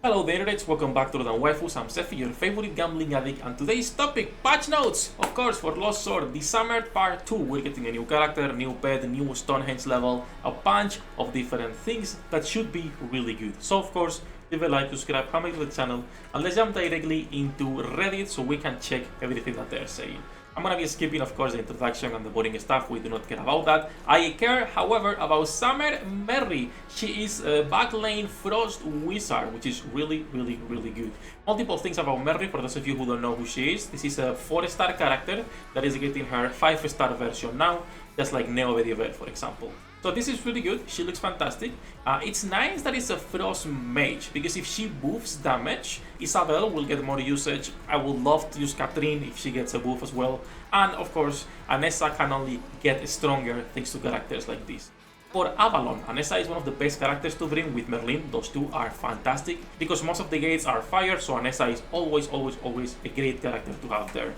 Hello there, it's welcome back to the Waifus. I'm Sefhi, your favorite gambling addict, and today's topic, patch notes! Of course, for Lost Sword, the Summer Part 2, we're getting a new character, new pet, new Stonehenge level, a bunch of different things that should be really good. So of course, leave a like, subscribe, comment to the channel, and let's jump directly into Reddit so we can check everything that they're saying. I'm gonna be skipping, of course, the introduction and the boring stuff. We do not care about that. I care, however, about Summer Merry. She is a backlane Frost Wizard, which is really good. Multiple things about Merry, for those of you who don't know who she is. This is a 4-star character that is getting her 5-star version now, just like Neo Medieval, for example. So this is really good, she looks fantastic. It's nice that it's a Frost Mage, because if she buffs damage, Isabel will get more usage. I would love to use Catherine if she gets a buff as well. And of course, Anessa can only get stronger thanks to characters like this. For Avalon, Anessa is one of the best characters to bring with Merlin. Those two are fantastic, because most of the gates are fire, so Anessa is always a great character to have there.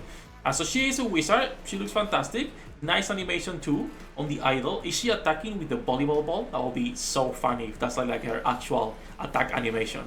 So she is a wizard, she looks fantastic. Nice animation too on the idol. Is she attacking with the volleyball ball? That would be so funny if that's like her actual attack animation.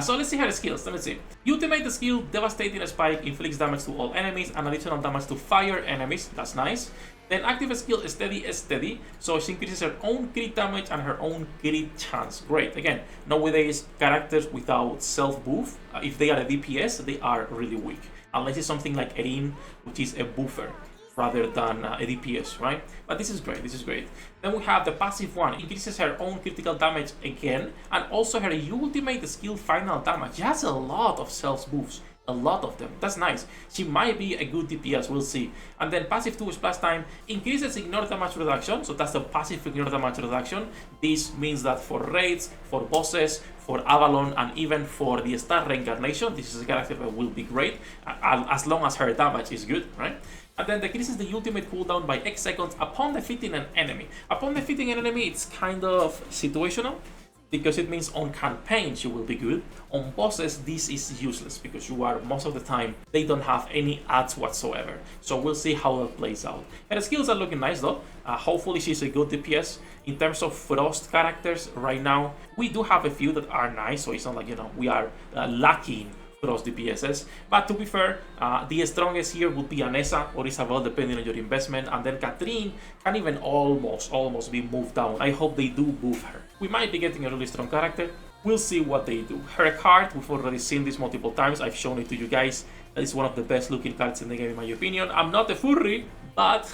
So let's see her skills, let me see. Ultimate skill, Devastating Spike, inflicts damage to all enemies and additional damage to fire enemies, that's nice. Then active skill, Steady, so she increases her own crit damage and her own crit chance. Great, again, nowadays characters without self buff, if they are a DPS, they are really weak. Unless it's something like Erin, which is a buffer rather than a DPS, right? But this is great. Then we have the passive one, increases her own critical damage again, and also her ultimate skill final damage. She has a lot of self buffs, a lot of them. That's nice. She might be a good DPS, we'll see. And then passive 2 splash time increases ignore damage reduction, so that's the passive ignore damage reduction. This means that for raids, for bosses, for Avalon, and even for the Star Reincarnation, this is a character that will be great, as long as her damage is good, right? And then decreases the ultimate cooldown by X seconds upon defeating an enemy. Upon defeating an enemy, it's kind of situational, because it means on campaigns you will be good. On bosses, this is useless, because you are, most of the time, they don't have any ads whatsoever. So we'll see how that plays out. Her skills are looking nice though. Hopefully she's a good DPS. In terms of Frost characters, right now, we do have a few that are nice, so it's not like, you know, we are lacking Frost DPSs. But to be fair, the strongest here would be Anessa or Isabel, depending on your investment, and then Catherine can even almost be moved down. I hope they do buff her. We might be getting a really strong character. We'll see what they do. Her card, we've already seen this multiple times. I've shown it to you guys. That is one of the best looking cards in the game, in my opinion. I'm not a furry, but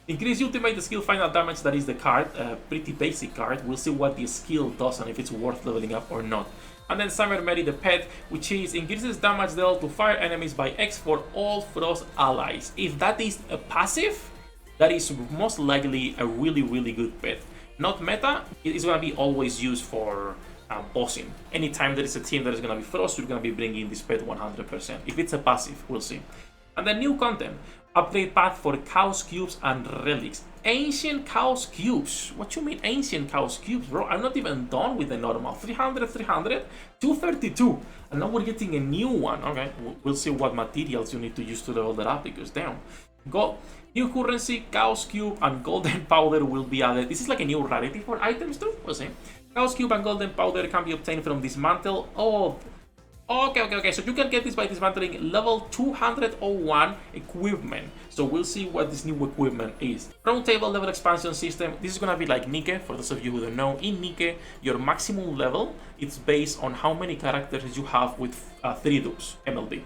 increase ultimate skill final damage, that is the card. Pretty basic card. We'll see what the skill does and if it's worth leveling up or not. And then Summer Merry the pet, which is increases damage dealt to fire enemies by X for all Frost allies. If that is a passive, that is most likely a really good pet. Not meta, it is going to be always used for bossing. Anytime there is a team that is going to be Frost, you're going to be bringing this pet 100%. If it's a passive, we'll see. And then new content. Upgrade path for Chaos Cubes and Relics. Ancient Chaos Cubes. What you mean Ancient Chaos Cubes, bro? I'm not even done with the normal. 300, 232. And now we're getting a new one. Okay, we'll see what materials you need to use to level that up, because damn. New currency, Chaos Cube, and Golden Powder will be added. This is like a new rarity for items too. We'll see. Chaos Cube and Golden Powder can be obtained from Dismantle. Oh, okay. So you can get this by dismantling level 201 equipment. So we'll see what this new equipment is. Round table level expansion system. This is gonna be like Nike, for those of you who don't know. In Nike, your maximum level, it's based on how many characters you have with 3 dupes, MLB.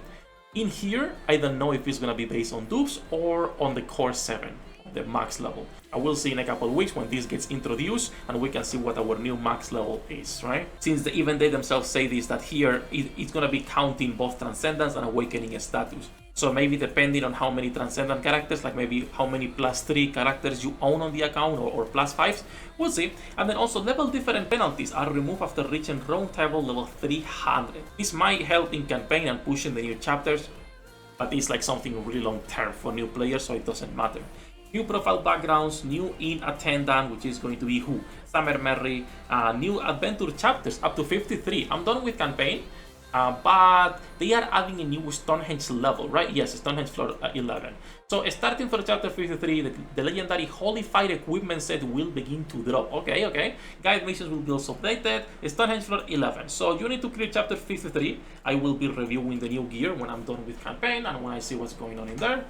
In here, I don't know if it's gonna be based on dupes or on the core 7. The max level. I will see in a couple of weeks when this gets introduced and we can see what our new max level is, right? Since even they themselves say this, that here it's gonna be counting both Transcendence and Awakening status. So maybe depending on how many Transcendent characters, like maybe how many +3 characters you own on the account or +5s, we'll see. And then also level different penalties are removed after reaching round table level 300. This might help in campaign and pushing the new chapters, but it's like something really long term for new players, so it doesn't matter. New profile backgrounds, new in attendant, which is going to be who? Summer Merry, new adventure chapters up to 53. I'm done with campaign. but they are adding a new Stonehenge level, right? Yes, Stonehenge floor 11. So starting for chapter 53, the legendary Holy Fire equipment set will begin to drop. Okay. Guide missions will be also updated. Stonehenge floor 11. So you need to clear chapter 53. I will be reviewing the new gear when I'm done with campaign and when I see what's going on in there.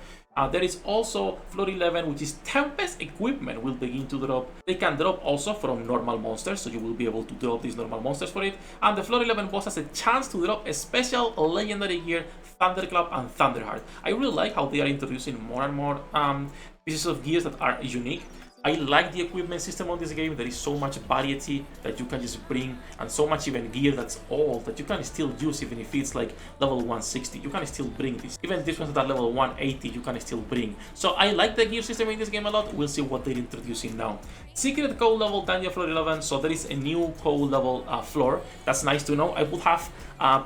There is also floor 11, which is Tempest equipment will begin to drop. They can drop also from normal monsters, so you will be able to drop these normal monsters for it. And the floor 11 boss has a chance to drop a special legendary gear, Thunderclap and Thunderheart. I really like how they are introducing more and more pieces of gears that are unique. I like the equipment system on this game. There is so much variety that you can just bring, and so much even gear that's old that you can still use even if it's like level 160. You can still bring this. Even this ones that are level 180, you can still bring. So I like the gear system in this game a lot. We'll see what they're introducing now. Secret code level dungeon floor 11. So there is a new code level floor. That's nice to know. I would have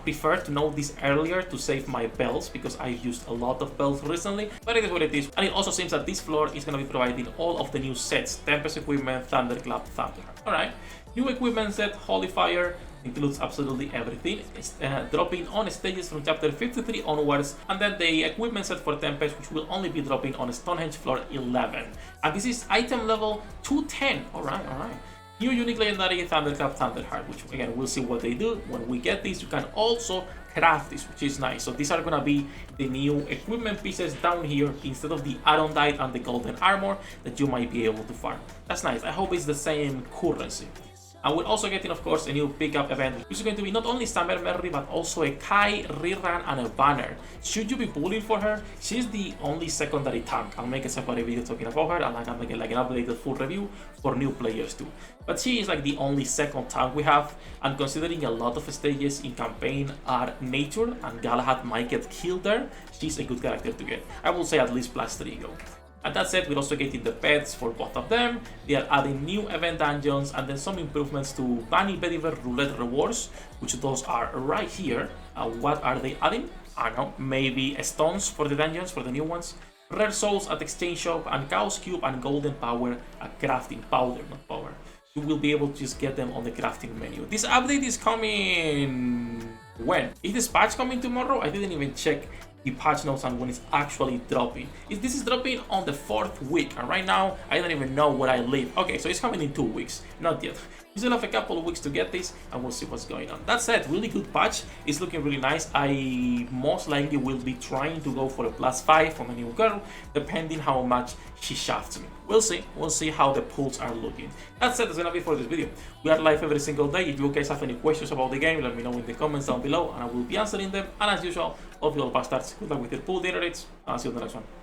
preferred to know this earlier to save my bells, because I've used a lot of bells recently, but it is what it is. And it also seems that this floor is going to be providing all of the new sets: Tempest equipment, Thunderclap, Thunderheart. Alright, new equipment set, Holy Fire, includes absolutely everything. It's dropping on stages from chapter 53 onwards, and then the equipment set for Tempest, which will only be dropping on Stonehenge floor 11. And this is item level 210. Alright. New unique legendary Thunderclap, Thunderheart, which again we'll see what they do when we get this. You can also craft this, which is nice. So these are gonna be the new equipment pieces down here instead of the Arondite and the golden armor that you might be able to farm. That's nice. I hope it's the same currency. And we're also getting, of course, a new pickup event, which is going to be not only Summer Merry, but also a Kai, rerun, and a banner. Should you be pulling for her? She's the only secondary tank. I'll make a separate video talking about her, and I can make like an updated full review for new players too. But she is like the only second tank we have, and considering a lot of stages in campaign are nature, and Galahad might get killed there, she's a good character to get. I will say at least +3 go. And that said, we're also getting the pets for both of them. They are adding new event dungeons and then some improvements to Bunny Bediver Roulette rewards, which those are right here. What are they adding? I don't know, maybe stones for the dungeons, for the new ones. Rare souls at exchange shop, and Chaos Cube and Golden Power at crafting powder, not power. You will be able to just get them on the crafting menu. This update is coming... when? Is this patch coming tomorrow? I didn't even check the patch notes and when it's actually dropping. This is dropping on the 4th week, and right now I don't even know where I live. Okay, so it's coming in 2 weeks, not yet. We still have a couple of weeks to get this, and we'll see what's going on. That said, really good patch. It's looking really nice. I most likely will be trying to go for a +5 on the new girl, depending how much she shafts me. We'll see. We'll see how the pulls are looking. That said, that's gonna be for this video. We are live every single day. If you guys have any questions about the game, let me know in the comments down below, and I will be answering them. And as usual, love you all bastards. Good luck with your pull data rates, and I'll see you on the next one.